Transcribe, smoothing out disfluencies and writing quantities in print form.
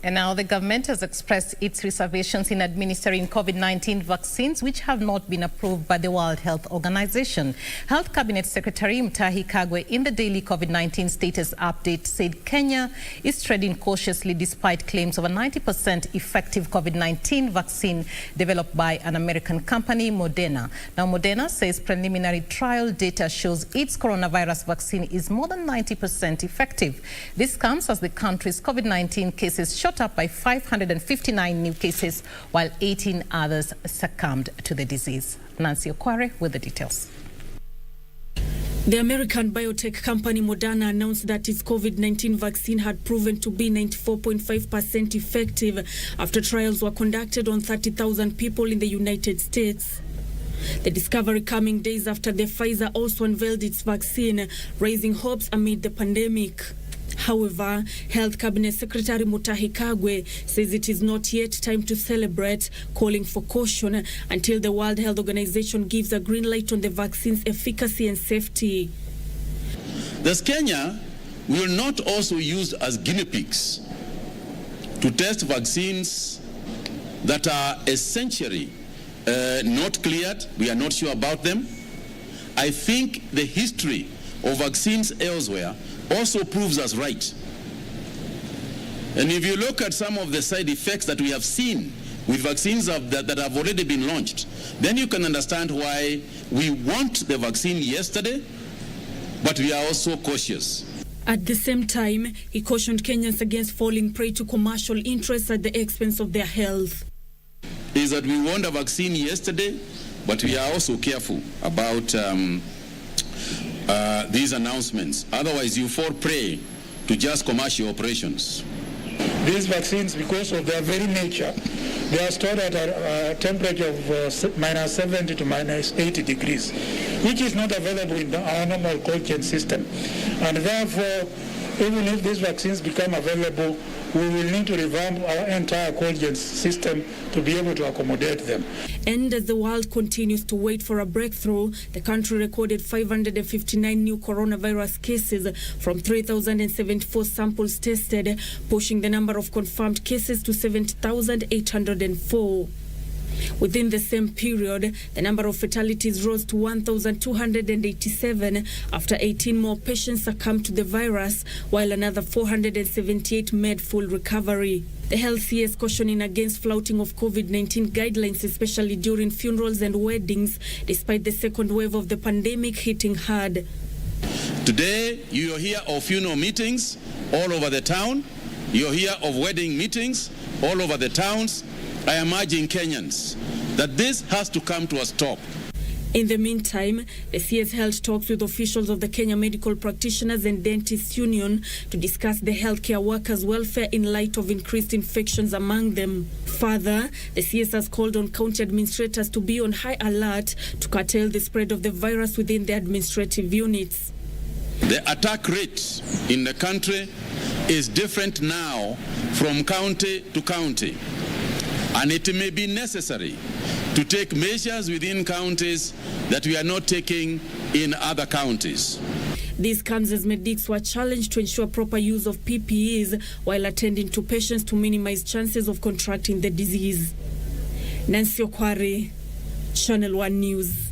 And now the government has expressed its reservations in administering COVID-19 vaccines which have not been approved by the World Health Organization. Health Cabinet Secretary Mutahi Kagwe in the daily COVID-19 status update said Kenya is treading cautiously despite claims of a 90% effective COVID-19 vaccine developed by an American company, Moderna. Now, Moderna says preliminary trial data shows its coronavirus vaccine is more than 90% effective. This comes as the country's COVID-19 cases shot up by 559 new cases, while 18 others succumbed to the disease. Nancy Okware with the details. The American biotech company Moderna announced that its COVID-19 vaccine had proven to be 94.5% effective after trials were conducted on 30,000 people in the United States. The discovery coming days after the Pfizer also unveiled its vaccine, raising hopes amid the pandemic. However, Health Cabinet Secretary Mutahi Kagwe says it is not yet time to celebrate, calling for caution until the World Health Organization gives a green light on the vaccine's efficacy and safety. Thus, Kenya will not also use as guinea pigs to test vaccines that are essentially not cleared. We are not sure about them. I think the history of vaccines elsewhere also proves us right. And if you look at some of the side effects that we have seen with vaccines that have already been launched, then you can understand why we want the vaccine yesterday, but we are also cautious. At the same time, he cautioned Kenyans against falling prey to commercial interests at the expense of their health. Is that we want a vaccine yesterday, but we are also careful about these announcements. Otherwise, you fall prey to just commercial operations. These vaccines, because of their very nature, they are stored at a temperature of -70 to -80 degrees, which is not available in our normal cold chain system. And therefore, even if these vaccines become available, we will need to revamp our entire cold chain system to be able to accommodate them. And as the world continues to wait for a breakthrough, the country recorded 559 new coronavirus cases from 3,074 samples tested, pushing the number of confirmed cases to 70,804. Within the same period, the number of fatalities rose to 1,287 after 18 more patients succumbed to the virus, while another 478 made full recovery. The health CS cautioning against flouting of COVID-19 guidelines, especially during funerals and weddings, despite the second wave of the pandemic hitting hard. Today, you hear of funeral meetings all over the town. You hear of wedding meetings all over the towns. I am urging Kenyans that this has to come to a stop. In the meantime, the CS held talks with officials of the Kenya Medical Practitioners and Dentists Union to discuss the healthcare workers' welfare in light of increased infections among them. Further, the CS has called on county administrators to be on high alert to curtail the spread of the virus within the administrative units. The attack rate in the country is different now from county to county. And it may be necessary to take measures within counties that we are not taking in other counties. This comes as medics were challenged to ensure proper use of PPEs while attending to patients to minimize chances of contracting the disease. Nancy Okware, Channel 1 News.